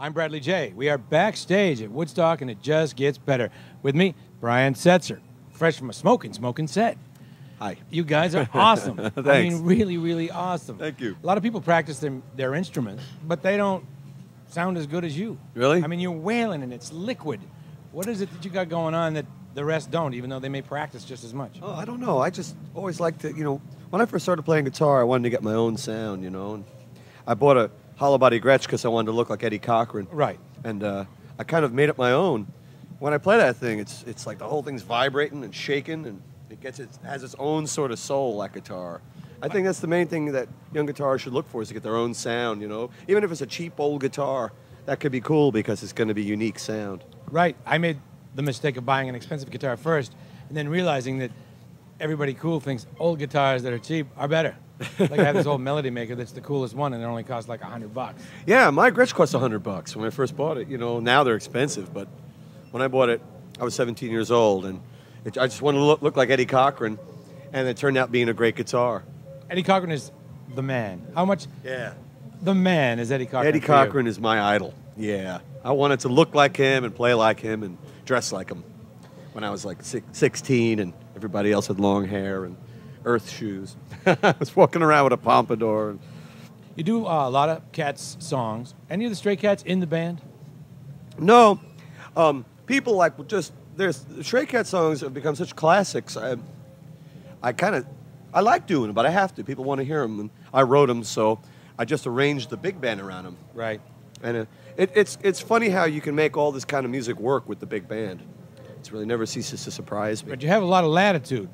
I'm Bradley J. We are backstage at Woodstock, and it just gets better. With me, Brian Setzer, fresh from a smoking set. Hi. You guys are awesome. Thanks. I mean, really, really awesome. Thank you. A lot of people practice their instruments, but they don't sound as good as you. Really? I mean, you're wailing, and it's liquid. What is it that you got going on that the rest don't, even though they may practice just as much? Oh, I don't know. I just always liked to, when I first started playing guitar, I wanted to get my own sound, And I bought a hollow body Gretsch because I wanted to look like Eddie Cochran. Right. And I kind of made it my own. When I play that thing, it's like the whole thing's vibrating and shaking, and it has its own sort of soul, that guitar. I think that's the main thing that young guitarists should look for, is to get their own sound, Even if it's a cheap old guitar, that could be cool because it's going to be unique sound. Right. I made the mistake of buying an expensive guitar first and then realizing that everybody cool thinks old guitars that are cheap are better. Like I have this old Melody Maker that's the coolest one, and it only costs like $100. Yeah, my Gretsch cost $100 when I first bought it. Now they're expensive, but when I bought it, I was 17 years old, and I just wanted to look like Eddie Cochran, and it turned out being a great guitar. Eddie Cochran is the man. How much? Yeah. The man is Eddie Cochran. Eddie Cochran is my idol. Yeah. I wanted to look like him and play like him and dress like him when I was like 16, and everybody else had long hair and earth shoes. I was walking around with a pompadour. You do a lot of Cats songs. Any of the Stray Cats in the band? No. People like the Stray Cat songs have become such classics. I like doing them, but I have to. People want to hear them, and I wrote them, so I just arranged the big band around them. Right. And it's funny how you can make all this kind of music work with the big band. It really never ceases to surprise me. But you have a lot of latitude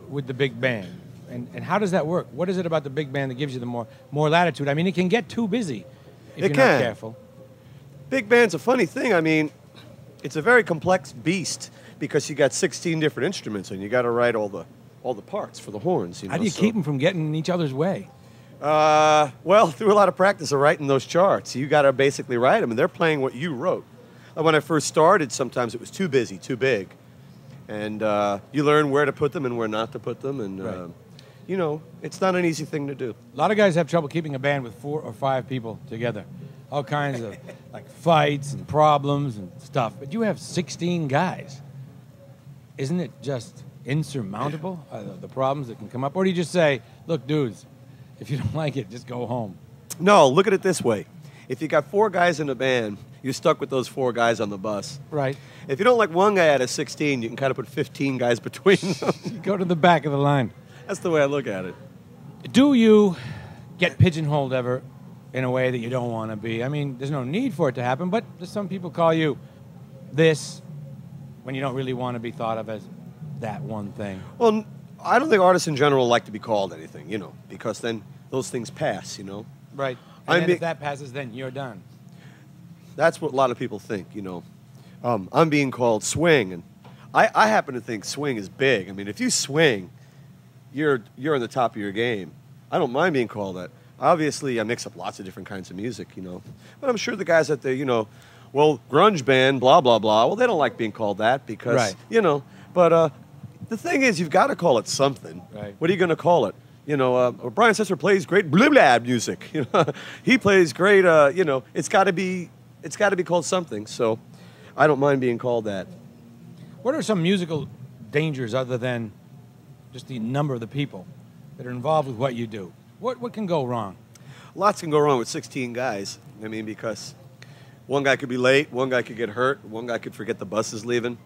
with the big band. And how does that work? What is it about the big band that gives you the more latitude? I mean, it can get too busy if you're not careful. Big band's a funny thing. I mean, it's a very complex beast because you got 16 different instruments, and you got to write all the parts for the horns. How do you keep them from getting in each other's way? Well, through a lot of practice of writing those charts, you got to basically write them, and they're playing what you wrote. When I first started, sometimes it was too busy, too big, and you learn where to put them and where not to put them, and right. It's not an easy thing to do. A lot of guys have trouble keeping a band with 4 or 5 people together. All kinds of like fights and problems and stuff. But you have 16 guys. Isn't it just insurmountable, the problems that can come up? Or do you just say, look, dudes, if you don't like it, just go home? No, look at it this way. If you got 4 guys in a band, you're stuck with those 4 guys on the bus. Right. If you don't like one guy out of 16, you can kind of put 15 guys between them. You go to the back of the line. That's the way I look at it. Do you get pigeonholed ever in a way that you don't want to be? I mean, there's no need for it to happen, but some people call you this when you don't really want to be thought of as that one thing. Well, I don't think artists in general like to be called anything, because then those things pass, Right. And then if that passes, then you're done. That's what a lot of people think, I'm being called swing, and I happen to think swing is big. I mean, if you swing, you're on the top of your game. I don't mind being called that. Obviously, I mix up lots of different kinds of music, But I'm sure the guys at the, grunge band, blah, blah, blah, well, they don't like being called that because, right. But the thing is, you've got to call it something. Right. What are you going to call it? Brian Setzer plays great blah, blah music. He plays great, it's got to be called something. So I don't mind being called that. What are some musical dangers other than just the number of the people that are involved with what you do? What can go wrong? Lots can go wrong with 16 guys. I mean, because one guy could be late, one guy could get hurt, one guy could forget the bus is leaving.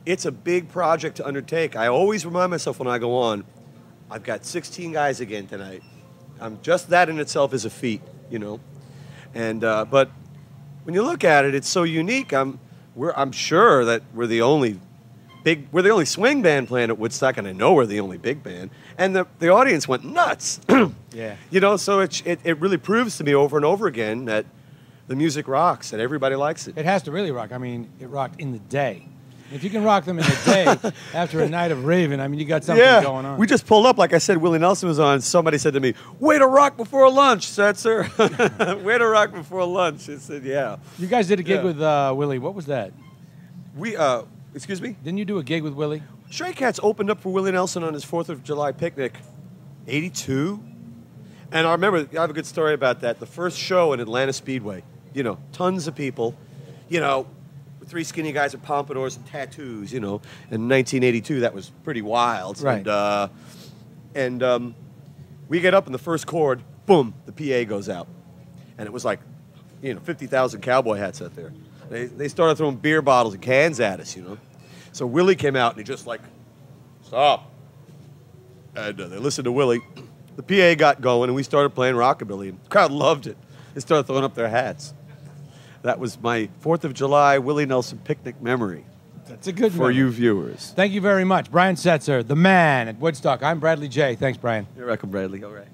It's a big project to undertake. I always remind myself when I go on, I've got 16 guys again tonight. Just that in itself is a feat, And but when you look at it, it's so unique. I'm sure that we're the only swing band playing at Woodstock, and I know we're the only big band. And the audience went nuts. Yeah. So it really proves to me over and over again that the music rocks, that everybody likes it. It has to really rock. I mean, it rocked in the day. If you can rock them in the day after a night of raving, I mean, you got something going on. We just pulled up, like I said, Willie Nelson was on. Somebody said to me, "Way to rock before lunch, Setzer." Way to rock before lunch. I said, "Yeah." You guys did a gig with Willie. What was that? Excuse me? Didn't you do a gig with Willie? Stray Cats opened up for Willie Nelson on his 4th of July picnic, 82. And I remember, I have a good story about that. The first show in Atlanta Speedway, you know, tons of people, you know, three skinny guys with pompadours and tattoos, you know. In 1982, that was pretty wild. Right. And we get up in the first chord, boom, the PA goes out. And it was like, you know, 50,000 cowboy hats out there. They started throwing beer bottles and cans at us, you know. So Willie came out and he just like, stop. And they listened to Willie. The PA got going and we started playing rockabilly. And the crowd loved it. They started throwing up their hats. That was my 4th of July Willie Nelson picnic memory. That's a good for memory. you viewers. Thank you very much. Brian Setzer, the man at Woodstock. I'm Bradley J. Thanks, Brian. You're welcome, Bradley. All right.